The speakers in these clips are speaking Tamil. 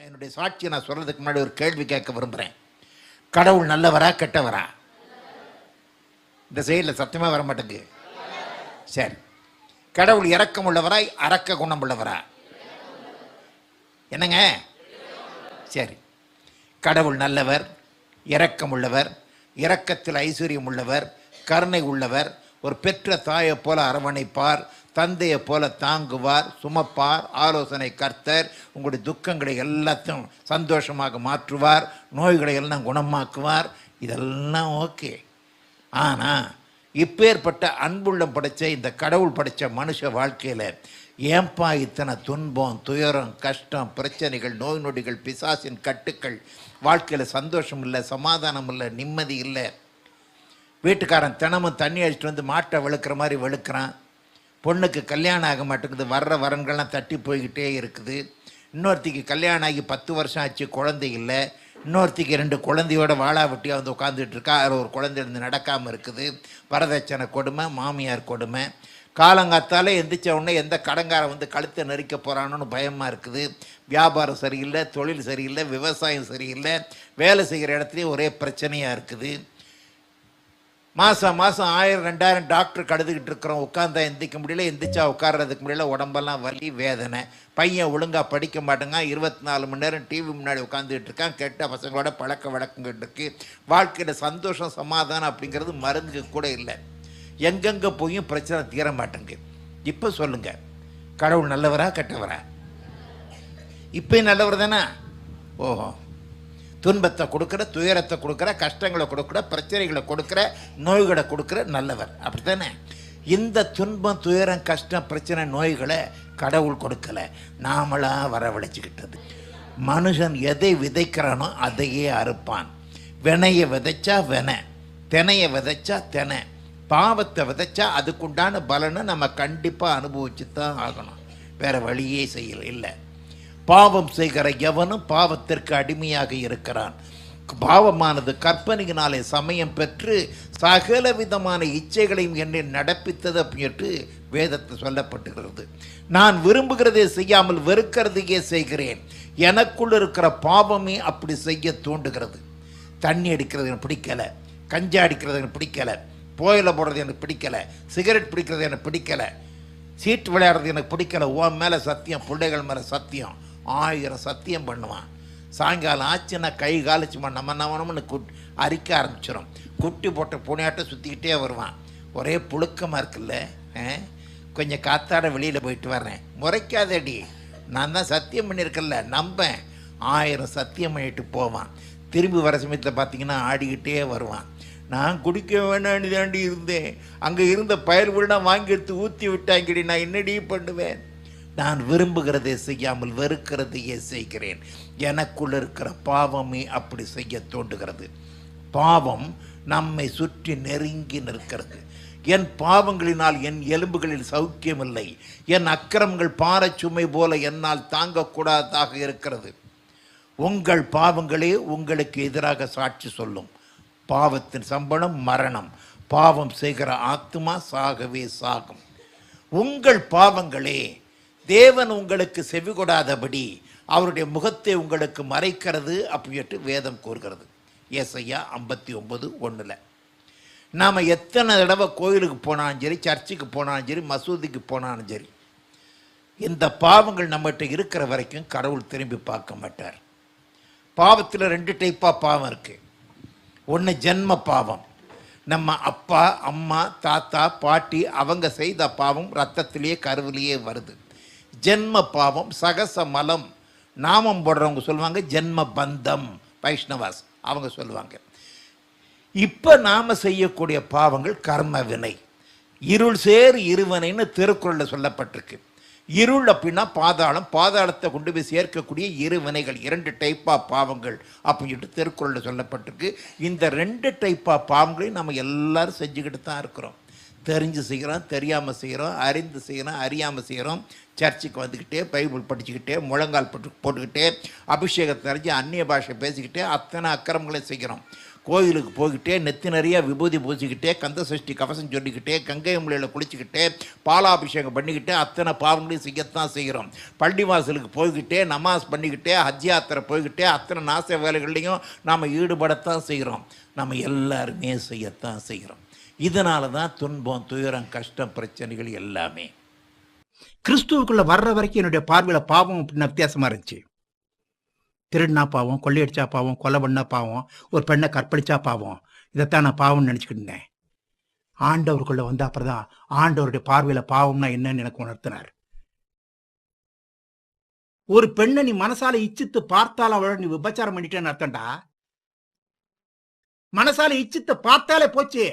என்னுடைய சாட்சியை நான் சொல்கிறதுக்கு முன்னாடி ஒரு கேள்வி கேட்க விரும்புகிறேன். கடவுள் நல்லவரா கெட்டவரா? இந்த செயலில் சத்தியமாக வர மாட்டேங்குது. சரி, கடவுள் இரக்கம் உள்ளவரா அரக்க குணம் உள்ளவரா? என்னங்க? சரி, கடவுள் நல்லவர், இரக்கம் உள்ளவர், இரக்கத்தில் ஐஸ்வர்யம் உள்ளவர், கருணை உள்ளவர், ஒரு பெற்ற தாயை போல அரவணைப்பார், தந்தையை போல தாங்குவார், சுமப்பார், ஆலோசனை கர்த்தர், உங்களுடைய துக்கங்களை எல்லாத்தையும் சந்தோஷமாக மாற்றுவார், நோய்களை எல்லாம் குணமாக்குவார். இதெல்லாம் ஓகே. ஆனால் இப்பேற்பட்ட அன்புள்ளம் படைச்ச இந்த கடவுள் படைத்த மனுஷ வாழ்க்கையில் ஏன்பா இத்தனை துன்பம், துயரம், கஷ்டம், பிரச்சனைகள், நோய் நொடிகள், பிசாசின் கட்டுக்கள், வாழ்க்கையில் சந்தோஷம் இல்லை, சமாதானம் இல்லை, நிம்மதி இல்லை. வீட்டுக்காரன் தினமும் தண்ணி அடிச்சுட்டு வந்து மாட்டை வெளுக்கிற மாதிரி வெளுக்கிறான். பொண்ணுக்கு கல்யாணம் ஆக மாட்டேங்குது, வர்ற வரன்கள்லாம் தட்டி போய்கிட்டே இருக்குது. இன்னொருத்திக்கு கல்யாணம் ஆகி 10 வருஷம் ஆச்சு, குழந்தை இல்லை. இன்னொருத்திக்கு 2 குழந்தையோட வாழா வெட்டியாக வந்து உட்காந்துட்டு இருக்கா, அதில் ஒரு குழந்தை இருந்து நடக்காமல் இருக்குது. வரதட்சணை கொடுமை, மாமியார் கொடுமை. காலங்காத்தாலே எந்திரிச்ச உடனே எந்த கடங்காரம் வந்து கழுத்தை நெரிக்க போகிறானோன்னு பயமாக இருக்குது. வியாபாரம் சரியில்லை, தொழில் சரியில்லை, விவசாயம் சரியில்லை, வேலை செய்கிற இடத்துலையும் ஒரே பிரச்சனையாக இருக்குது. மாதம் 1000 2000 டாக்டர் கடுதுகிட்டு இருக்கிறோம். உட்காந்தா எந்திரிக்க முடியல, எந்திரிச்சா உட்கார்றதுக்கு முடியல, உடம்பெல்லாம் வலி வேதனை. பையன் ஒழுங்காக படிக்க மாட்டேங்க, 24 மணி நேரம் டிவி முன்னாடி உட்காந்துக்கிட்டு இருக்கான். கெட்ட பசங்களோட பழக்க வழக்கங்கிட்டு இருக்கு. வாழ்க்கையில் சந்தோஷம் சமாதானம் அப்படிங்கிறது மருந்துக்கு கூட இல்லை. எங்கெங்கே போயும் பிரச்சனை தீர மாட்டேங்க. இப்போ சொல்லுங்க, கடவுள் நல்லவரா கெட்டவரா? இப்பயும் நல்லவர் தானே? ஓஹோ, துன்பத்தை கொடுக்குற, துயரத்தை கொடுக்குற, கஷ்டங்களை கொடுக்குற, பிரச்சனைகளை கொடுக்குற, நோய்களை கொடுக்குற நல்லவர், அப்படி தானே? இந்த துன்பம், துயரம், கஷ்டம், பிரச்சனை, நோய்களை கடவுள் கொடுக்கலை, நாமளாக வரவழைச்சிக்கிட்டது. மனுஷன் எதை விதைக்கிறானோ அதையே அறுப்பான். வினையை விதைச்சா வினை, தினையை விதைச்சா தினை, பாவத்தை விதைச்சா அதுக்குண்டான பலனை நம்ம கண்டிப்பாக அனுபவிச்சு தான் ஆகணும். வேறு வழியே இல்லை. பாவம் செய்கிற எவனும் பாவத்திற்கு அடிமையாக இருக்கிறான். பாவமானது கற்பனையினாலே சமயம் பெற்று சகல விதமான இச்சைகளையும் என்னை நடப்பித்தது அப்படின்ட்டு வேதத்தில் சொல்லப்பட்டுகிறது. நான் விரும்புகிறதே செய்யாமல் வெறுக்கிறதையே செய்கிறேன். எனக்குள்ள இருக்கிற பாவமே அப்படி செய்ய தூண்டுகிறது. தண்ணி அடிக்கிறது எனக்கு பிடிக்கலை, கஞ்சா அடிக்கிறது எனக்கு பிடிக்கலை, புகையிலை போடுறது எனக்கு பிடிக்கலை, சிகரெட் பிடிக்கிறது எனக்கு பிடிக்கலை, சீட்டு விளையாடுறது எனக்கு பிடிக்கலை, உன் மேலே சத்தியம், பிள்ளைகள் மேலே சத்தியம், 1000 சத்தியம் பண்ணுவான். சாயங்காலம் ஆச்சுன்னா கை காலிச்சுமா நம்மன்னு அரிக்க ஆரம்பிச்சிடும். குட்டி போட்ட பூனையாட்டம் சுற்றிக்கிட்டே வருவான். ஒரே புழுக்கமாக இருக்குல்ல, கொஞ்சம் காத்தாட வெளியில் போயிட்டு வர்றேன், முறைக்காதடி, நான் தான் சத்தியம் பண்ணியிருக்கல, நம்பேன். 1000 சத்தியம் பண்ணிட்டு போவான். திரும்பி வர சமயத்தில் பார்த்தீங்கன்னா ஆடிக்கிட்டே வருவான். நான் குடிக்க வேணான்னு தாண்டி இருந்தேன், அங்கே இருந்த பயிர் வீடா வாங்கி எடுத்து ஊற்றி விட்டாங்கடி, நான் என்னடி பண்ணுவேன்? நான் விரும்புகிறதை செய்யாமல் வெறுக்கிறதையே செய்கிறேன். எனக்குள்ள இருக்கிற பாவமே அப்படி செய்ய தோன்றுகிறது. பாவம் நம்மை சுற்றி நெருங்கி நிற்கிறது. என் பாவங்களினால் என் எலும்புகளில் சௌக்கியமில்லை. என் அக்கிரமங்கள் பாரச்சுமை போல என்னால் தாங்கக்கூடாததாக இருக்கிறது. உங்கள் பாவங்களே உங்களுக்கு எதிராக சாட்சி சொல்லும். பாவத்தின் சம்பளம் மரணம். பாவம் செய்கிற ஆத்மா சாகவே சாகும். உங்கள் பாவங்களே தேவன் உங்களுக்கு செவிகொடாதபடி அவருடைய முகத்தை உங்களுக்கு மறைக்கிறது அப்படின்ட்டு வேதம் கூறுகிறது. ஏசாயா 59:1. நாம் எத்தனை தடவை கோயிலுக்கு போனாலும் சரி, சர்ச்சுக்கு போனாலும் சரி, மசூதிக்கு போனாலும் சரி, இந்த பாவங்கள் நம்மகிட்ட இருக்கிற வரைக்கும் கடவுள் திரும்பி பார்க்க மாட்டார். பாவத்தில் 2 டைப்பாக பாவம் இருக்குது. ஒன்று ஜென்ம பாவம், நம்ம அப்பா அம்மா தாத்தா பாட்டி அவங்க செய்த பாவம் ரத்தத்திலேயே கருவிலேயே வருது. ஜென்ம பாவம் சகச மலம், நாமம் போடுறவங்க சொல்லுவாங்க ஜென்ம பந்தம், வைஷ்ணவாஸ் அவங்க சொல்லுவாங்க. இப்போ நாம் செய்யக்கூடிய பாவங்கள் கர்ம வினை. இருள் சேர் இருவனைன்னு திருக்குறளில் சொல்லப்பட்டிருக்கு. இருள் அப்படின்னா பாதாளம், பாதாளத்தை கொண்டு போய் சேர்க்கக்கூடிய இருவினைகள், 2 டைப்பாக பாவங்கள் அப்படின்னு திருக்குறளில் சொல்லப்பட்டிருக்கு. இந்த 2 டைப்பாக பாவங்களையும் நம்ம எல்லாரும் செஞ்சுக்கிட்டு தான் இருக்கிறோம். தெரிஞ்சு செய்கிறோம், தெரியாமல் செய்கிறோம், அறிந்து செய்கிறோம், அறியாமல் செய்கிறோம். சர்ச்சுக்கு வந்துக்கிட்டே, பைபிள் படிச்சுக்கிட்டே, முழங்கால் போட்டுக்கிட்டே, அபிஷேகத்தை அறிஞ்சு அந்நிய பாஷை பேசிக்கிட்டே அத்தனை அக்கிரமங்களையும் செய்கிறோம். கோயிலுக்கு போய்கிட்டே நெத்தி நிறைய விபூதி பூசிக்கிட்டே கந்த சஷ்டி கவசம் சொல்லிக்கிட்டே கங்கை முலையில் குளிச்சுக்கிட்டே பாலாபிஷேகம் பண்ணிக்கிட்டே அத்தனை பாவங்களையும் செய்யத்தான் செய்கிறோம். பள்ளிவாசலுக்கு போய்கிட்டே நமாஸ் பண்ணிக்கிட்டே ஹஜ் யாத்திரை போய்கிட்டே அத்தனை நாச வேலைகள்லையும் நாம் ஈடுபடத்தான் செய்கிறோம். நம்ம எல்லாருமே செய்யத்தான் செய்கிறோம். இதனால தான் துன்பம், துயரம், கஷ்டம், பிரச்சனைகள் எல்லாமே. கிறிஸ்துவுக்குள்ள வர்ற வரைக்கும் என்னுடைய பார்வையில் பாவம் அப்படின்னு வித்தியாசமா இருந்துச்சு. திருடினா பாவம், கொள்ளையடிச்சா பாவம், கொலை பண்ணா பாவம், ஒரு பெண்ணை கற்பழிச்சா பாவம், இதைத்தான் நான் பாவம்னு நினச்சிக்கிட்டு இருந்தேன். ஆண்டவருக்குள்ள வந்த அப்புறம் தான் ஆண்டவருடைய பார்வையில் பாவம்னா என்னன்னு எனக்கு உணர்த்தினார். ஒரு பெண்ணை நீ மனசால இச்சித்து பார்த்தால் அவளோட நீ விபச்சாரம் பண்ணிட்டேன்னு அர்த்தம்டா. மனசால இச்சித்து பார்த்தாலே போச்சு.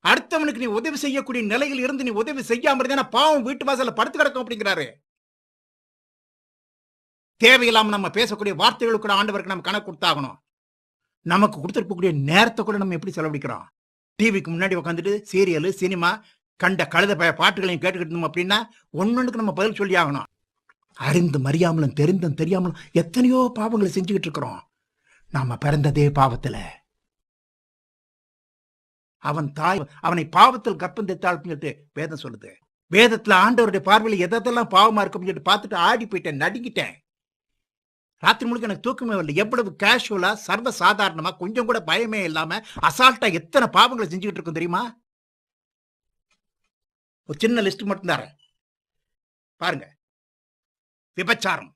அடுத்தவனுக்கு நீ உதவி செய்யக்கூடிய நிலையில் இருந்து நீ உதவி செய்யாம இருந்தா பாவம் வீட்டு வாசல்ல படுத்து கிடக்கும் அப்படிங்கிறாரு. தேவையில்லாம நம்ம பேசக்கூடிய வார்த்தைகளுக்கு கூட ஆண்டவருக்கு நம்ம கணக்கு கொடுத்தாகணும். நமக்கு கொடுத்துருக்கக்கூடிய நேரத்தை கூட நம்ம எப்படி செலவழிக்கிறோம்? டிவிக்கு முன்னாடி உட்காந்துட்டு சீரியல், சினிமா, கண்ட கழுத பாட்டுகளையும் கேட்டுக்கிட்டு அப்படின்னா ஒன்னொன்னுக்கு நம்ம பதில் சொல்லி ஆகணும். அறிந்து மறியாமலும் தெரிந்தும் தெரியாமலும் எத்தனையோ பாவங்களை செஞ்சுக்கிட்டு இருக்கிறோம். நாம பிறந்ததே பாவத்துல. அவன் தாய் அவனை பாவத்தில் கற்பம் தைத்தாள் சொல்லிட்டு வேதம் சொல்லுது. வேதத்துல ஆண்டவருடைய பார்வையில் எதெல்லாம் பாவமா இருக்கும் சொல்லிட்டு பார்த்துட்டு ஆடி போயிட்டேன், நடுங்கிட்டேன். ராத்திரி முழுக்க எனக்கு தூக்கமே வரல. எவ்வளவு கேஷுவலா, சர்வ சாதாரணமா, கொஞ்சம் கூட பயமே இல்லாம அசால்ட்டா எத்தனை பாவங்களை செஞ்சுக்கிட்டு இருக்கும் தெரியுமா? ஒரு சின்ன லிஸ்ட் மட்டும் தரேன் பாருங்க. விபச்சாரம்,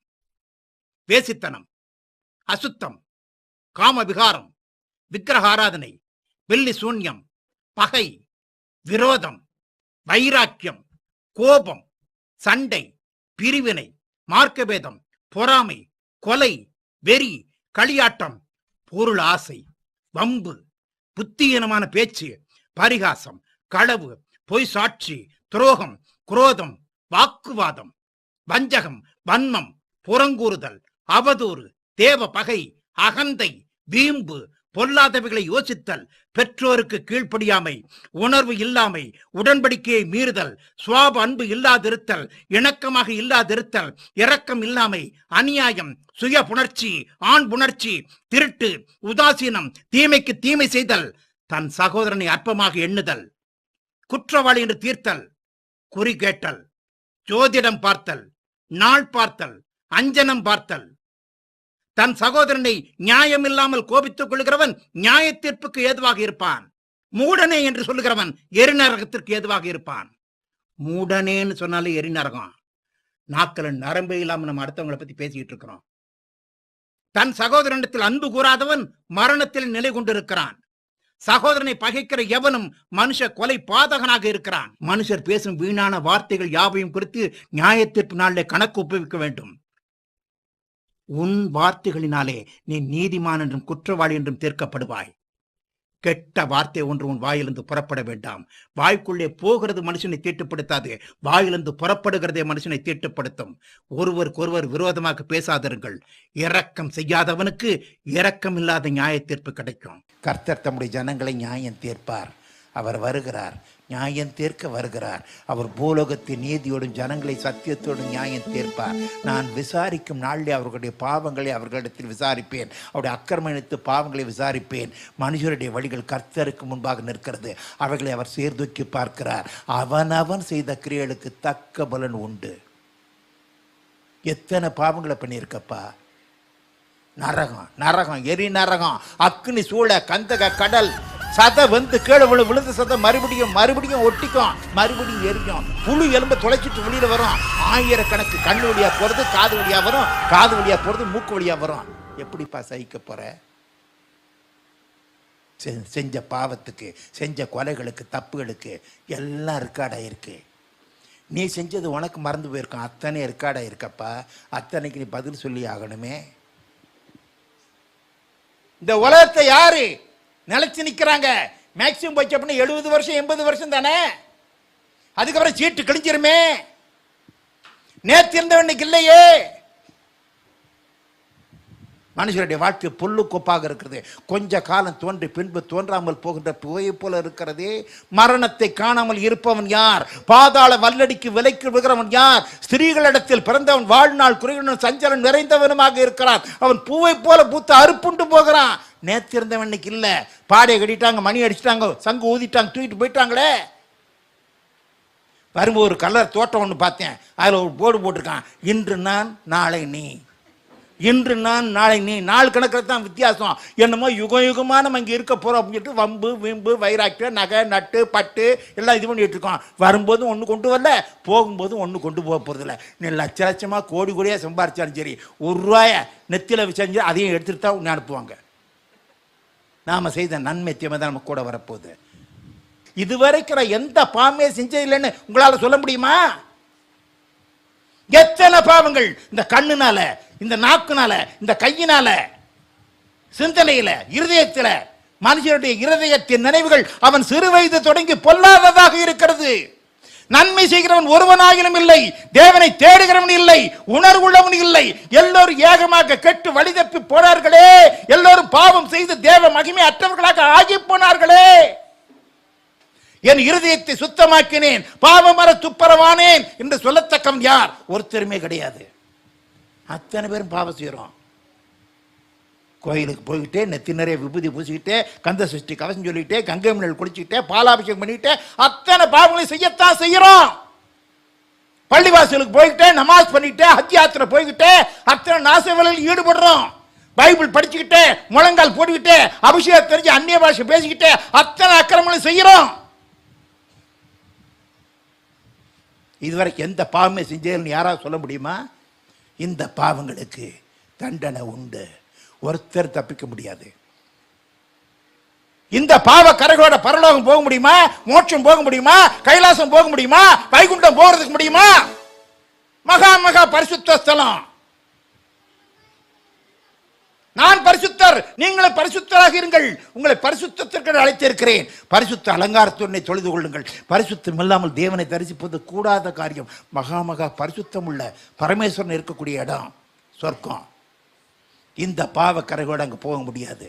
வேசித்தனம், அசுத்தம், காம விகாரம், விக்கிரக ஆராதனை, வெள்ளி சூன்யம், பகை, விரோதம், வைராக்கியம், கோபம், சண்டை, பிரிவினை, மார்க்கபேதம், பொறாமை, கொலை, வெறி, களியாட்டம், பொருள் ஆசை, வம்பு, புத்தியீனமான பேச்சு, பரிகாசம், களவு, பொய் சாட்சி, துரோகம், குரோதம், வாக்குவாதம், வஞ்சகம், வன்மம், புறங்கூறுதல், அவதூறு, தேவ பகை, அகந்தை, வீம்பு, பொல்லாதவைகளை யோசித்தல், பெற்றோருக்கு கீழ்ப்படியாமை, உணர்வு இல்லாமை, உடன்படிக்கையை மீறுதல், சுவாப அன்பு இல்லாதிருத்தல், இணக்கமாக இல்லாதிருத்தல், இரக்கம் இல்லாமை, அநியாயம், சுய புணர்ச்சி, ஆண் புணர்ச்சி, திருட்டு, உதாசீனம், தீமைக்கு தீமை செய்தல், தன் சகோதரனை அற்பமாக எண்ணுதல், குற்றவாளி என்று தீர்த்தல், குறி கேட்டல், ஜோதிடம் பார்த்தல், நாள் பார்த்தல், அஞ்சனம் பார்த்தல், தன் சகோதரனை நியாயமில்லாமல் கோபித்துக் கொள்கிறவன் நியாய தீர்ப்புக்கு ஏதுவாக இருப்பான். மூடனே என்று சொல்லுகிறவன் எரிநரகத்திற்கு ஏதுவாக இருப்பான். மூடனேன்னு சொன்னாலே எரிநரகம். நாக்கள் நரம்பே இல்லாம நம்ம அடுத்தவங்களை பத்தி பேசிக்கிட்டு இருக்கிறோம். தன் சகோதரனிடத்தில் அன்பு கூறாதவன் மரணத்தில் நிலை கொண்டிருக்கிறான். சகோதரனை பகைக்கிற எவனும் மனுஷ கொலை பாதகனாக இருக்கிறான். மனுஷர் பேசும் வீணான வார்த்தைகள் யாவையும் குறித்து நியாய தீர்ப்பு நாளிலே கணக்கு ஒப்புவிக்க வேண்டும். உன் வார்த்தைகளினாலே நீ நீதிமான் என்றும் குற்றவாளி என்றும் தீர்க்கப்படுவாய். கெட்ட வார்த்தை ஒன்று உன் வாயிலிருந்து புறப்பட வேண்டாம். வாய்க்குள்ளே போகிறது மனுஷனை தீட்டுப்படுத்தாது, வாயிலிருந்து புறப்படுகிறதே மனுஷனை தீட்டுப்படுத்தும். ஒருவருக்கொருவர் விரோதமாக பேசாதிருங்கள். இரக்கம் செய்யாதவனுக்கு இரக்கம் இல்லாத நியாய தீர்ப்பு கிடைக்கும். கர்த்தர் தம்முடைய ஜனங்களை நியாயம் தீர்ப்பார். அவர் வருகிறார், நியாயம் தீர்க்க வருகிறார். அவர் பூலோகத்தின் நீதியோடும் ஜனங்களை சத்தியத்தோடும் நியாயம் தீர்ப்பார். நான் விசாரிக்கும் நாளிலே அவர்களுடைய பாவங்களை அவர்களிடத்தில் விசாரிப்பேன், அவருடைய அக்கிரமணித்து பாவங்களை விசாரிப்பேன். மனுஷருடைய வழிகள் கர்த்தருக்கு முன்பாக நிற்கிறது, அவைகளை அவர் சீர்தூக்கி பார்க்கிறார். அவனவன் செய்த கிரியைகளுக்கு தக்க பலன் உண்டு. எத்தனை பாவங்களை பண்ணியிருக்கப்பா. நரகம், நரகம், எரி நரகம், அக்னி சூழ, கந்தக கடல், சதை வந்து கீழே விழுந்த சதை மறுபடியும் மறுபடியும் ஒட்டிக்கும், மறுபடியும் எரிக்கும். புழு எலும்பை தொலைச்சிட்டு வெளியில வரும். ஆயிரக்கணக்கு கண்ணு வழியா போறது, காது வழியா வரும், காது வழியா போறது, மூக்கு வழியா வரும். எப்படிப்பா சகிக்க போற? செஞ்ச பாவத்துக்கு, செஞ்ச கொலைகளுக்கு, தப்புகளுக்கு எல்லாம் ரெக்கார்டாயிருக்கு. நீ செஞ்சது உனக்கு மறந்து போயிருக்கும், அத்தனை ரெக்கார்டாயிருக்கப்பா. அத்தனைக்கு நீ பதில் சொல்லி ஆகணுமே. இந்த உலகத்தை யாரு நிலைச்சு நிக்கிறாங்க? மேக்சிமம் போச்சு அப்படின்னா 70 வருஷம் 80 வருஷம் தானே. அதுக்கப்புறம் சீட்டு கிழிஞ்சிருமே. நேற்று இருந்தவனுக்கு இல்லையே. மனுஷருடைய வாழ்க்கை புல்லு கொப்பாக இருக்கிறது. கொஞ்ச காலம் தோன்றி பின்பு தோன்றாமல் போகின்ற புகையை போல இருக்கிறதே. மரணத்தை காணாமல் இருப்பவன் யார்? பாதாள வல்லடிக்கு விலைக்கு விடுகிறவன் யார்? ஸ்திரீகளிடத்தில் பிறந்தவன் வாழ்நாள் குறைவனும் சஞ்சலம் நிறைந்தவனுமாக இருக்கிறான். அவன் பூவை போல பூத்து அறுப்புண்டு போகிறான். நேற்று இருந்தவன் இன்னைக்கு இல்ல. பாடையை கட்டிட்டாங்க, மணி அடிச்சிட்டாங்க, சங்கு ஊதிட்டாங்க, தூக்கிட்டு போயிட்டாங்களே. வரும்போது ஒரு கலர் தோட்டம் ஒன்று பார்த்தேன். அதில் ஒரு போர்டு போட்டிருக்கான், இன்று நான் நாளை நீ. இன்று நான் நாளை நீ. நாள் கணக்கில் தான் வித்தியாசம். என்னமோ யுகம் யுகமாக நம்ம இங்கே இருக்க போகிறோம் அப்படின்னு சொல்லிட்டு வம்பு வீம்பு வைராக்கியம் நகை நட்டு பட்டு எல்லாம் இது பண்ணிட்டு இருக்கோம். வரும்போதும் ஒன்று கொண்டு வரல, போகும்போதும் ஒன்று கொண்டு போக போகிறதில்ல. நீ லட்ச லட்சமாக கோடி கோடியாக சம்பாரிச்சாலும் சரி, ஒரு ரூபாயை நெத்தியில் வச்சு அதையும் எடுத்துகிட்டு தான் உன்னை அனுப்புவாங்க. நாம் செய்த நன்மை தீமை தான் நம்ம கூட வரப்போகுது. இதுவரைக்கும் எந்த பாவமே செஞ்சதில்லைன்னு உங்களால் சொல்ல முடியுமா? எத்தனை பாவங்கள் இந்த கண்ணுனால, இந்த நாக்குனால, இந்த கையினால, சிந்தனையில, இருதயத்தில. மனுஷனுடைய இருதயத்தின் நினைவுகள் அவன் சிறு வயது தொடங்கி பொல்லாததாக இருக்கிறது. நன்மை செய்கிறவன் ஒருவனாகிலும் இல்லை, தேவனை தேடுகிறவன் இல்லை, உணர்வுள்ளவன் இல்லை. எல்லோரும் ஏகமாக கெட்டு வழி தப்பி போனார்களே. எல்லோரும் பாவம் செய்து தேவ மகிமை அற்றவர்களாக ஆகி போனார்களே. என் இருதயத்தை சுத்தமாக்கினேன், பாவமர துப்பரவானேன் என்று சொல்லத்தக்கவன் யார்? ஒருத்தருமே கிடையாது. அத்தனை பேரும் பாவம் செய்கிறோம். கோயிலுக்கு போய்கிட்டே நெத்தி நிறைய விபூதி பூசிக்கிட்டே, கந்த சஷ்டி கவசம் சொல்லிக்கிட்டே, கங்கை மணல் குளிச்சுக்கிட்டே, பாலாபிஷேகம் பண்ணிக்கிட்டே, அத்தனை பாவங்களையும் செய்யத்தான் செய்கிறோம். பள்ளிவாசலுக்கு போய்கிட்டே, நமாஸ் பண்ணிக்கிட்டே, ஹஜ் யாத்திரை போய்கிட்டே, அத்தனை நாச வேலையில் ஈடுபடுறோம். பைபிள் படிச்சுக்கிட்டே, முழங்கால் போட்டுக்கிட்டே, அபிஷேகம் தெரிஞ்சு அந்நிய பாஷை பேசிக்கிட்டே, அத்தனை அக்கிரமங்களையும் செய்கிறோம். இதுவரைக்கும் எந்த பாவமே செஞ்சேன்னு யாராவது சொல்ல முடியுமா? இந்த பாவங்களுக்கு தண்டனை உண்டு. ஒருத்தர் தப்பிக்க முடியாது. இந்த பாவ கரைகளோட பரலோகம் போக முடியுமா? மோட்சம் போக முடியுமா? கைலாசம் போக முடியுமா? வைகுண்டம் போகிறதுக்கு முடியுமா? மகா மகா பரிசுத்த ஸ்தலம். நான் பரிசுத்தர், நீங்களும் பரிசுத்தராக இருங்கள். உங்களை பரிசுத்தத்திற்கு அழைத்திருக்கிறேன். பரிசுத்த அலங்காரத்துடனே தொழுது கொள்ளுங்கள். பரிசுத்தம் இல்லாமல் தேவனை தரிசிப்பது கூடாத காரியம். மகா மகா பரிசுத்தம் உள்ள பரமேஸ்வரன் இருக்கக்கூடிய இடம் சொர்க்கம். இந்த பாவ கரைகளோடு அங்கே போக முடியாது.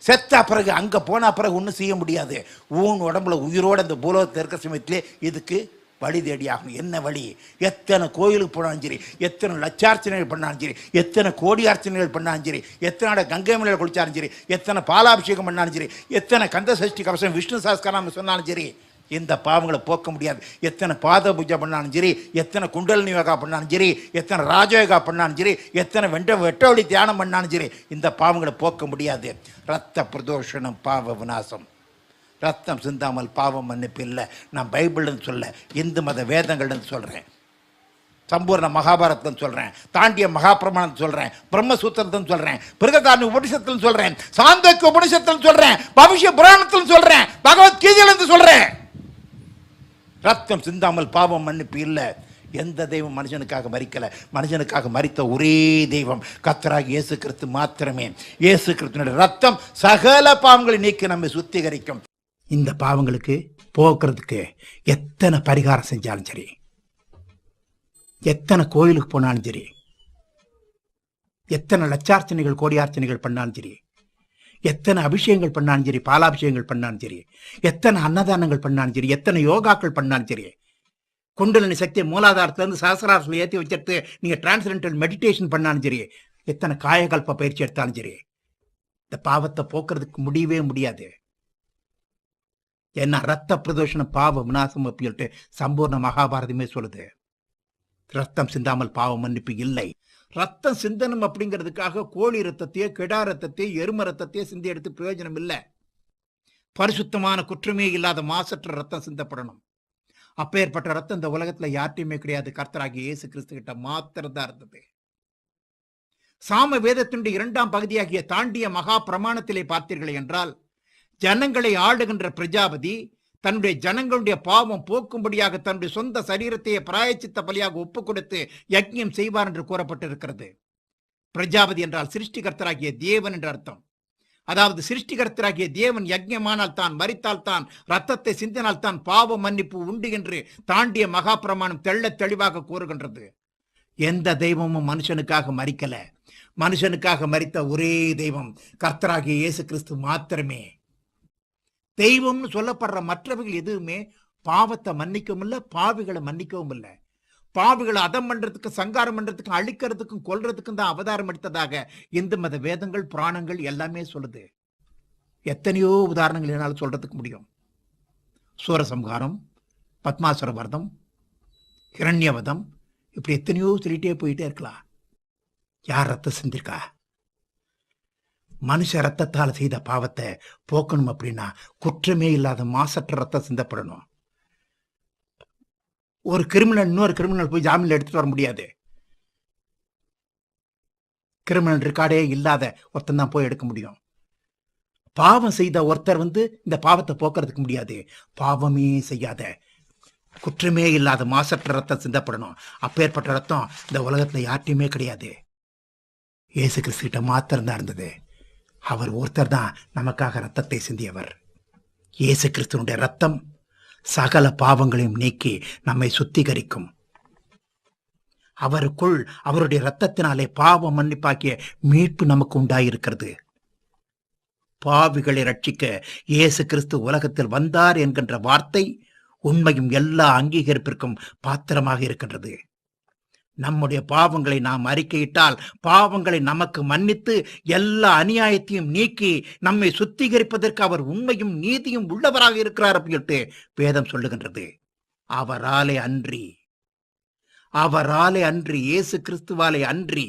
செத்த பிறகு அங்கே போன பிறகு ஒன்றும் செய்ய முடியாது. ஊன் உடம்புல உயிரோடு அந்த பூலோகத்தில் இருக்கிற சமயத்திலே இதுக்கு வழி தேடி ஆகணும். என்ன வழி? எத்தனை கோயிலுக்கு போனாலும் சரி, எத்தனை லட்சார்ச்சனைகள் பண்ணாலும் சரி, எத்தனை கோடி அர்ச்சனைகள் பண்ணாலும் சரி, எத்தனை கங்கை மலையில் குளிச்சாலும் சரி, எத்தனை பாலாபிஷேகம் பண்ணாலும் சரி, எத்தனை கந்த சஷ்டி கவசம் விஷ்ணு சாஸ்திரம் சொன்னாலும் சரி, இந்த பாவங்களை போக்க முடியாது. எத்தனை பாத பூஜை பண்ணாலும் சரி, எத்தனை குண்டலினி யோகா பண்ணாலும் சரி, எத்தனை ராஜயோகா பண்ணாலும் சரி, எத்தனை வெட்டவழி தியானம் பண்ணாலும் சரி, இந்த பாவங்களை போக்க முடியாது. ரத்த பிரதோஷனம் பாவ விநாசம். ரத்தம் சிந்தாமல் பாவம் மன்னிப்பு இல்லை. நான் பைபிள்னு சொல்ல, இந்து மத வேதங்கள்னு சொல்கிறேன், சம்பூர்ண மகாபாரதம் சொல்கிறேன், தாண்டிய மகாபிரமாணம் சொல்கிறேன், பிரம்மசூத்திரத்தை சொல்கிறேன், பிருகதாரணி உபனிஷத்தில் சொல்கிறேன், சாந்தோக்கிய உபனிஷத்தில் சொல்கிறேன், பவிஷ்ய புராணத்தில் சொல்கிறேன், பகவத்கீதையிலிருந்து சொல்கிறேன். ரத்தம் சிந்தாமல் பாவம் மன்னிப்பு இல்லை. எந்த தெய்வம் மனுஷனுக்காக மரிக்கல. மனுஷனுக்காக மரித்த ஒரே தெய்வம் கர்த்தராகிய இயேசு கிறிஸ்து மாத்திரமே. இயேசு கிறிஸ்துவினுடைய ரத்தம் சகல பாவங்களை நீக்கி நம்மை சுத்திகரிக்கும். இந்த பாவங்களுக்கு போக்குறதுக்கு எத்தனை பரிகாரம் செஞ்சாலும் சரி, எத்தனை கோயிலுக்கு போனாலும் சரி, எத்தனை லட்சார்ச்சனைகள் கோடியார்ச்சனைகள் பண்ணாலும் சரி, எத்தனை அபிஷேகங்கள் பண்ணாலும் சரி, பாலாபிஷேகங்கள் பண்ணாலும் சரி, எத்தனை அன்னதானங்கள் பண்ணாலும் சரி, எத்தனை யோகாக்கள் பண்ணாலும் சரி, குண்டலினி சக்தியை மூலாதாரத்திலிருந்து சஹஸ்ராரத்தில் ஏற்றி வச்சிருத்து நீங்கள் டிரான்ஸ்லென்டல் மெடிடேஷன் பண்ணாலும் சரி, எத்தனை காயகல்ப பயிற்சி எடுத்தாலும் சரி, இந்த பாவத்தை போக்குறதுக்கு முடியவே முடியாது. ஏன்னா ரத்த பிரதோஷனம் பாவ விநாசம் அப்படின்ட்டு சம்பூர்ண மகாபாரதமே சொல்லுது. ரத்தம் சிந்தாமல் பாவ மன்னிப்பு இல்லை. ரத்தம் சிந்தனம் அப்படிங்கிறதுக்காக கோழி ரத்தத்தையோ கெடா ரத்தத்தையோ எரும ரத்தத்தையோ சிந்தி எடுத்து பிரயோஜனம் இல்லை. பரிசுத்தமான குற்றமே இல்லாத மாசற்ற ரத்தம் சிந்தப்படணும். அப்பேற்பட்ட ரத்தம் இந்த உலகத்துல யார்ட்டையுமே கிடையாது. கர்த்தராகிய இயேசு கிறிஸ்து கிட்ட மாத்திரம்தான் இருந்தது. சாம வேதத்தினுடைய 2ஆம் பகுதியாகிய தாண்டிய மகா பிரமாணத்திலே பார்த்தீர்கள் என்றால், ஜனங்களை ஆளுகின்ற பிரஜாபதி தன்னுடைய ஜனங்களுடைய பாவம் போக்கும்படியாக தன்னுடைய சொந்த சரீரத்தையே பிராயச்சித்த பலியாக ஒப்பு கொடுத்து யஜ்ஞம் செய்வார் என்று கூறப்பட்டிருக்கிறது. பிரஜாபதி என்றால் சிருஷ்டிகர்த்தராகிய தேவன் என்ற அர்த்தம். அதாவது சிருஷ்டிகர்த்தராகிய தேவன் யஜ்ஞமானால் தான், மரித்தால் தான், ரத்தத்தை சிந்தினால் தான் பாவ மன்னிப்பு உண்டு என்று தாண்டிய மகா பிரமாணம் தெள்ள தெளிவாக கூறுகின்றது. எந்த தெய்வமும் மனுஷனுக்காக மரிக்கல. மனுஷனுக்காக மரித்த ஒரே தெய்வம் கர்த்தராகிய இயேசு கிறிஸ்து மாத்திரமே. தெய்வம்னு சொல்லப்படுற மற்றவர்கள் எதுவுமே பாவத்தை மன்னிக்கவும் இல்லை, பாவிகளை மன்னிக்கவும் இல்லை. பாவிகளை அதம் பண்றதுக்கு, சங்காரம் பண்றதுக்கும், அழிக்கிறதுக்கும், கொல்றதுக்கும் தான் அவதாரம் எடுத்ததாக இந்து மத வேதங்கள், புராணங்கள் எல்லாமே சொல்லுது. எத்தனையோ உதாரணங்கள் என்னால் சொல்றதுக்கு முடியும். சூரசம்ஹாரம், பத்மாசுர வர்தம், ஹிரண்யவதம், இப்படி எத்தனையோ சொல்லிட்டே போயிட்டே இருக்கலாம். யார் ரத்தம் செஞ்சிருக்கா? மனுஷ ரத்தத்தால் செய்த பாவத்தை போக்கணும் அப்படின்னா குற்றமே இல்லாத மாசற்ற ரத்தம் சிந்தப்படணும். ஒரு கிரிமினல் இன்னொரு கிரிமினல் போய் ஜாமீன்ல எடுத்துட்டு வர முடியாது. கிரிமினல் ரெக்கார்டே இல்லாத ஒருத்தன் தான் போய் எடுக்க முடியும். பாவம் செய்த ஒருத்தர் இந்த பாவத்தை போக்குறதுக்கு முடியாது. பாவமே செய்யாத, குற்றமே இல்லாத மாசற்ற ரத்தம் சிந்தப்படணும். அப்பேற்பட்ட ரத்தம் இந்த உலகத்துல யார்ட்டையுமே கிடையாது. இயேசு கிறிஸ்துகிட்ட மாத்திரம் தான் இருந்தது. அவர் ஒருத்தர் தான் நமக்காக ரத்தத்தை சிந்தியவர். இயேசு கிறிஸ்துவனுடைய ரத்தம் சகல பாவங்களையும் நீக்கி நம்மை சுத்திகரிக்கும். அவருக்குள் அவருடைய ரத்தத்தினாலே பாவ மன்னிப்பாக்கிய மீட்பு நமக்கு உண்டாயிருக்கிறது. பாவிகளை ரட்சிக்க இயேசு கிறிஸ்து உலகத்தில் வந்தார் என்கின்ற வார்த்தை உண்மையும் எல்லா அங்கீகரிப்பிற்கும் பாத்திரமாக இருக்கின்றது. நம்முடைய பாவங்களை நாம் அறிக்கையிட்டால் பாவங்களை நமக்கு மன்னித்து எல்லா அநியாயத்தையும் நீக்கி நம்மை சுத்திகரிப்பதற்கு அவர் உண்மையும் நீதியும் உள்ளவராக இருக்கிறார் அப்படின்ட்டு வேதம் சொல்லுகின்றது. அவராலே அன்றி இயேசு கிறிஸ்துவாலே அன்றி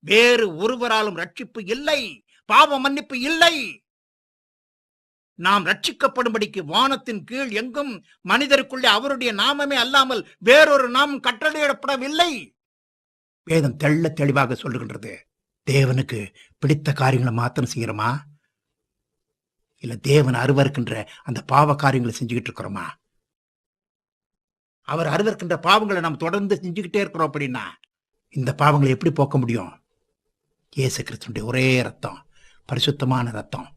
வேறு ஒருவராலும் ரட்சிப்பு இல்லை, பாவ மன்னிப்பு இல்லை. நாம் ரட்சிக்கப்படும்படிக்கு வானத்தின் கீழ் எங்கும் மனிதருக்குள்ளே அவருடைய நாமமே அல்லாமல் வேறொரு நாமம் கட்டளையிடப்படவில்லை. வேதம் தெள்ள தெளிவாக சொல்லுகின்றது. தேவனுக்கு பிடித்த காரியங்களை மாத்திரம் செய்யறோமா, இல்ல தேவன் அருவருக்கின்ற அந்த பாவ காரியங்களை செஞ்சுக்கிட்டு இருக்கிறோமா? அவர் அருவருக்கின்ற பாவங்களை நாம் தொடர்ந்து செஞ்சுக்கிட்டே இருக்கிறோம் அப்படின்னா இந்த பாவங்களை எப்படி போக்க முடியும்? இயேசு கிறிஸ்துவினுடைய ஒரே ரத்தம், பரிசுத்தமான ரத்தம்.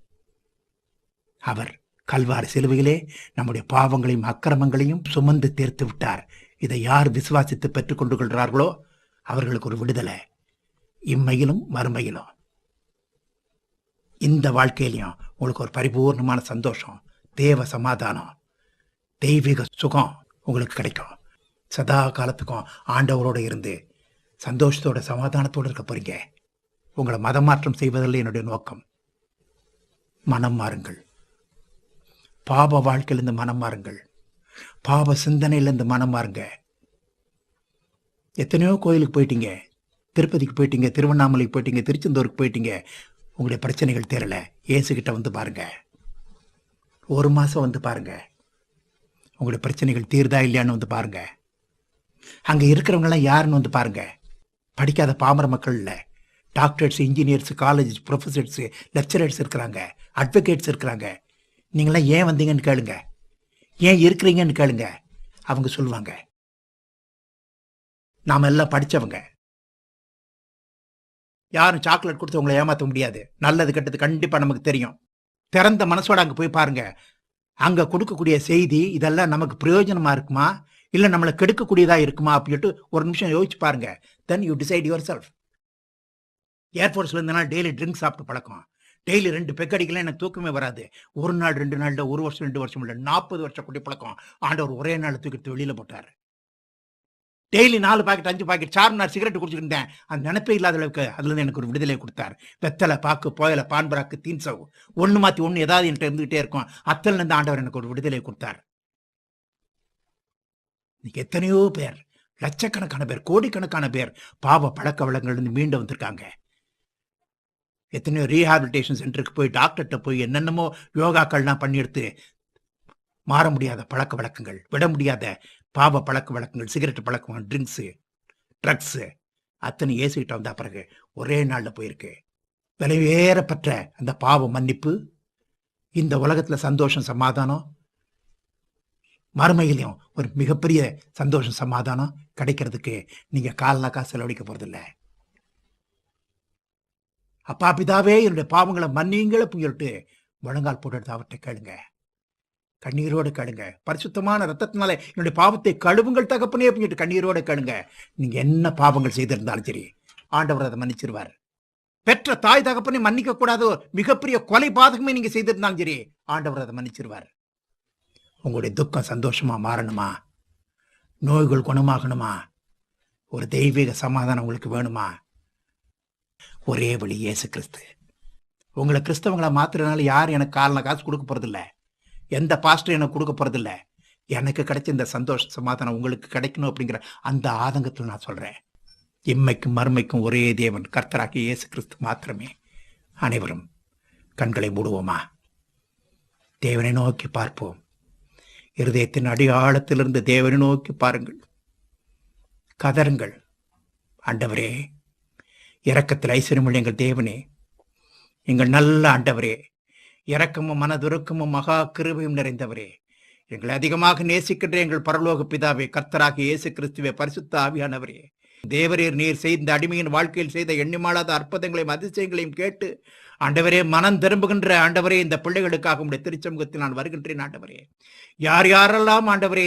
அவர் கல்வாரி சிலுவையிலே நம்முடைய பாவங்களையும் அக்கிரமங்களையும் சுமந்து தீர்த்து விட்டார். இதை யார் விசுவாசித்து பெற்றுக் கொண்டு கொள்கிறார்களோ அவர்களுக்கு ஒரு விடுதலை, இம்மையிலும் மறுமையிலும். இந்த வாழ்க்கையிலையும் உங்களுக்கு ஒரு பரிபூர்ணமான சந்தோஷம், தேவ சமாதானம், தெய்வீக சுகம் உங்களுக்கு கிடைக்கும். சதா காலத்துக்கும் ஆண்டவரோடு இருந்து சந்தோஷத்தோட சமாதானத்தோடு இருக்க போறீங்க. உங்களை மதம் மாற்றம் செய்வதில்லை என்னுடைய நோக்கம். மனம் மாறுங்கள். பாப வாழ்க்கையிலிருந்து மனம் மாறுங்கள். பாப சிந்தனையிலிருந்து மனம் மாறுங்க. எத்தனையோ கோயிலுக்கு போயிட்டீங்க, திருப்பதிக்கு போயிட்டீங்க, திருவண்ணாமலைக்கு போயிட்டீங்க, திருச்செந்தூருக்கு போயிட்டீங்க, உங்களுடைய பிரச்சனைகள் தெரியல. இயேசுகிட்ட வந்து பாருங்க. ஒரு மாசம் வந்து பாருங்க, உங்களுடைய பிரச்சனைகள் தீர்தா இல்லையான்னு வந்து பாருங்க. அங்க இருக்கிறவங்கெல்லாம் யாருன்னு வந்து பாருங்க. படிக்காத பாமர மக்கள் இல்லை, doctors, engineers, college professors, lecturers இருக்கிறாங்க, அட்வொகேட்ஸ் இருக்கிறாங்க. நீங்களாம் ஏன் வந்தீங்கன்னு கேளுங்க, ஏன் இருக்கிறீங்கன்னு கேளுங்க, அவங்க சொல்லுவாங்க. நாம எல்லாம் படிச்சவங்க. யாரும் சாக்லேட் கொடுத்து உங்களை ஏமாற்ற முடியாது. நல்லது கெட்டது கண்டிப்பா நமக்கு தெரியும். திறந்த மனசோட அங்க போய் பாருங்க. அங்க கொடுக்கக்கூடிய செய்தி இதெல்லாம் நமக்கு பிரயோஜனமா இருக்குமா, இல்ல நம்மளை கெடுக்கக்கூடியதா இருக்குமா அப்படின்ட்டு ஒரு நிமிஷம் யோசிச்சு பாருங்க. Then you decide yourself. ஏர்ஃபோர்ஸ்ல இருந்தனால டெய்லி ட்ரிங்க் சாப்பிட்டு பழக்கம். டெய்லி 2 பெக் அடிக்கலாம் எனக்கு தூக்கமே வராது. ஒரு நாள் 2 நாள், 1 வருஷம் 2 வருஷம் இல்லை, 40 வருஷம் குடி பழக்கம். ஆண்டவர் ஒரே நாள் தூக்கிட்டு வெளியில போட்டார். Daily 4 packet 5 packet Charminar cigarette குடிச்சுக்கிட்டேன். அந்த நினைப்பே இல்லாத அளவுக்கு அதுல இருந்து எனக்கு ஒரு விடுதலை கொடுத்தார். வெத்தலை, பாக்கு, புயல, பான்பராக்கு, தீன்சவு, ஒண்ணு மாத்தி ஒண்ணு ஏதாவது என்கிட்ட இருந்துகிட்டே இருக்கும். அத்தல இருந்து ஆண்டவர் எனக்கு ஒரு விடுதலை கொடுத்தார். இன்னைக்கு எத்தனையோ பேர், லட்சக்கணக்கான பேர், கோடிக்கணக்கான பேர் பாவ பழக்க வழக்கங்கள் இருந்து மீண்டு வந்திருக்காங்க. எத்தனையோ ரீஹாபிலிட்டேஷன் சென்டருக்கு போய் டாக்டர்கிட்ட போய் என்னென்னமோ யோகாக்கள்லாம் பண்ணி எடுத்து மாற முடியாத பழக்க வழக்கங்கள், விட முடியாத பாவ பழக்க வழக்கங்கள், சிகரெட் பழக்கம், ட்ரிங்க்ஸு, ட்ரக்ஸு அத்தனை ஏசிக்கிட்ட வந்தா பிறகு ஒரே நாள்ல போயிருக்கு. விலையேறப்பட்ட அந்த பாவ மன்னிப்பு, இந்த உலகத்துல சந்தோஷம், சமாதானம், மறுமையிலையும் ஒரு மிகப்பெரிய சந்தோஷம், சமாதானம் கிடைக்கிறதுக்கு நீங்க கால்னாக்கா செலவழிக்க போறதில்லை. அப்பா பிதாவே என்னுடைய பாவங்களை மன்னிங்கள சொல்லிட்டு முழங்கால் போட்டு அவர்கிட்ட கேளுங்க. கண்ணீரோடு கேளுங்க. பரிசுத்தமான ரத்தத்தினால என்னுடைய பாவத்தை கழுவுங்கள் தகப்பனே அப்படின்ட்டு கண்ணீரோடு கேளுங்க. நீங்க என்ன பாவங்கள் செய்திருந்தாலும் சரி, ஆண்டவர் அதை மன்னிச்சிருவார். பெற்ற தாய் தகப்பனை மன்னிக்க கூடாதோ மிகப்பெரிய கொலை பாதகமே நீங்க செய்திருந்தாலும் சரி, ஆண்டவர் அதை மன்னிச்சிருவார். உங்களுடைய துக்கம் சந்தோஷமா மாறணுமா, நோய்கள் குணமாகணுமா, ஒரு தெய்வீக சமாதானம் உங்களுக்கு வேணுமா, ஒரே வழி இயேசு கிறிஸ்து. உங்களை கிறிஸ்தவங்களை மாத்துறதுனால யாரும் எனக்கு காசு கொடுக்க போறதில்ல, எந்த பாஸ்டர் எனக்கு கொடுக்க போறதில்ல. எனக்கு கிடைச்ச இந்த சந்தோஷ சமாதானம் உங்களுக்கு கிடைக்கணும் அப்படிங்கிற அந்த ஆதங்கத்தில் நான் சொல்றேன். இம்மைக்கும் மறுமைக்கும் ஒரே தேவன் கர்த்தராகிய இயேசு கிறிஸ்து மாத்திரமே. அனைவரும் கண்களை மூடுவோமா, தேவனை நோக்கி பார்ப்போம். இருதயத்தின் அடியாழத்திலிருந்து தேவனை நோக்கி பாருங்கள், கதருங்கள். ஆண்டவரே, இரக்கத்தில் ஐஸ்வர்யமுள்ள எங்கள் தேவனே, எங்கள் நல்ல ஆண்டவரே, இரக்கமும் மனதுருக்கமும் மகா கிருபையும் நிறைந்தவரே, எங்களை அதிகமாக நேசிக்கின்ற எங்கள் பரலோக பிதாவே, கர்த்தராகிய இயேசு கிறிஸ்துவே, பரிசுத்த ஆவியானவரே, தேவரீர் நீர் செய்த அடிமையின் வாழ்க்கையில் செய்த எண்ணிமாளாத அற்புதங்களையும் அதிசயங்களையும் கேட்டு ஆண்டவரே மனம் திரும்புகின்ற ஆண்டவரே, இந்த பிள்ளைகளுக்காக உடைய திருச்சமூகத்தில் நான் வருகின்றேன். ஆண்டவரே, யார் யாரெல்லாம் ஆண்டவரே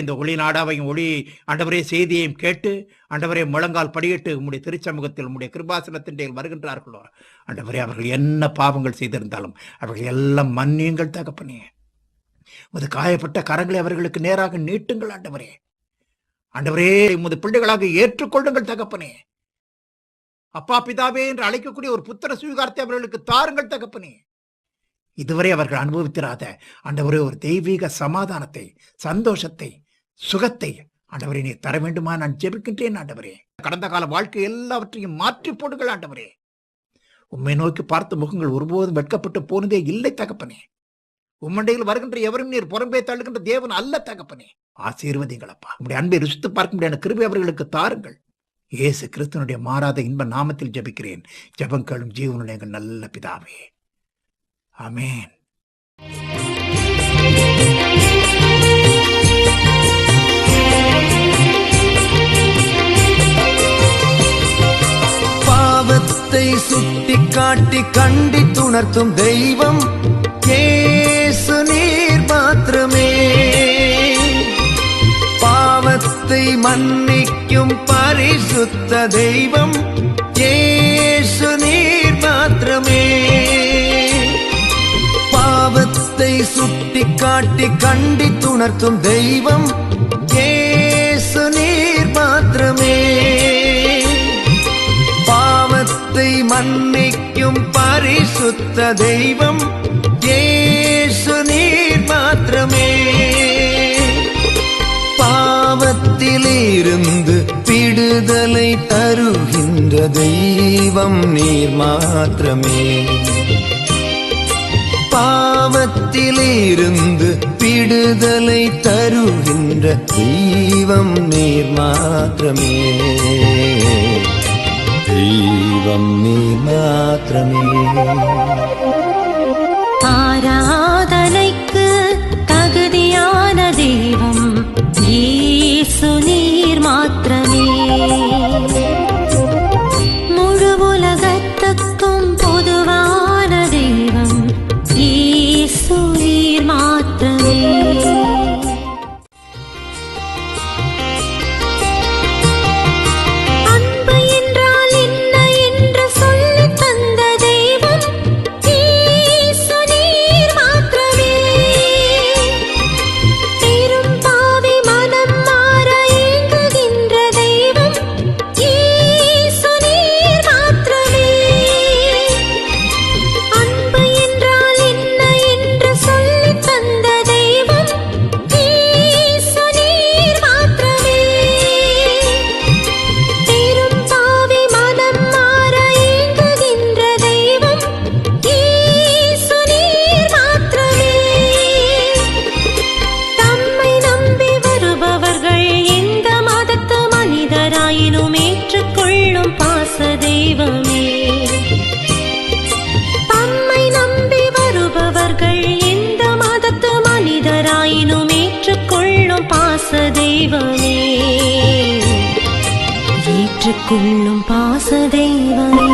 இந்த ஒளி நாடாவையும் ஒளி ஆண்டவரே செய்தியையும் கேட்டு ஆண்டவரே முழங்கால் படியிட்டு உம்முடைய திருச்சமூகத்தில் உம்முடைய கிருபாசனத்தின் வருகின்றார்களோ ஆண்டவரே, அவர்கள் என்ன பாவங்கள் செய்திருந்தாலும் அவர்கள் எல்லாம் மன்னியுங்கள் தகப்பனே. உமது காயப்பட்ட கரங்களை அவர்களுக்கு நேராக நீட்டுங்கள் ஆண்டவரே. ஆண்டவரே, உமது பிள்ளைகளாக ஏற்றுக்கொள்ளுங்கள் தகப்பனே. அப்பா பிதாவே என்று அழைக்கக்கூடிய ஒரு புத்திர சுவீகாரத்தை அவர்களுக்கு தாருங்கள் தகப்பனே. இதுவரை அவர்கள் அனுபவித்திராத ஆண்டவரே ஒரு தெய்வீக சமாதானத்தை, சந்தோஷத்தை, சுகத்தை ஆண்டவரே நீ தர வேண்டுமா நான் ஜெபிக்கின்றேன். ஆண்டவரே, கடந்த கால வாழ்க்கை எல்லாவற்றையும் மாற்றி போடுங்கள் ஆண்டவரே. உம்மை நோக்கி பார்த்த முகங்கள் ஒருபோதும் வெட்கப்பட்டு போனதே இல்லை தகப்பனே. உம்மண்டையில் வருகின்ற எவரும் நீர் புறம்பே தள்ளுகின்ற தேவன் அல்ல தகப்பனே. ஆசீர்வதிங்களப்பா. உங்களுடைய அன்பை ருசித்து பார்க்க முடியாத கிருபை அவர்களுக்கு தாருங்கள். இயேசு கிறிஸ்துவனுடைய மாறாத இன்ப நாமத்தில் ஜெபிக்கிறேன். ஜெபங்களும் ஜீவனுடைய எங்கள் நல்ல பிதாவே, ஆமென். பாவத்தை சுட்டிக்காட்டி கண்டித்துணர்த்தும் தெய்வம் இயேசு நீர் மாத்திரமே. பாவத்தை மன்னிக்கும் பரிசுத்த தெய்வம் இயேசு நீர் மாத்திரமே. பாவத்தை சுட்டிக்காட்டி கண்டித்துணர்த்தும் தெய்வம் இயேசு நீர் மாத்திரமே. பாவத்தை மன்னிக்கும் பரிசுத்த தெய்வம் இயேசு நீர் மாத்திரமே. பாவத்திலிருந்து விடுதலை தருகின்ற தெய்வம் நீர் மாத்திரமே. பாவத்திலிருந்து விடுதலை தருகின்ற தெய்வம் நீர் மாத்திரமே. தெய்வம் நீர் மாத்திரமே. ஆராதனைக்கு தகுதியான தெய்வம் இயேசு நீர் மாத்திரமே. முழு உலகத்துக்கும் பொதுவான தெய்வம் இயேசு நீர் மாத்திரமே. தம்மை நம்பி வருபவர்கள் எந்த மதத்து மனிதராயினும் ஏற்றுக்கொள்ளும் பாச தெய்வமே. ஏற்றுக்கொள்ளும் பாச தெய்வமே.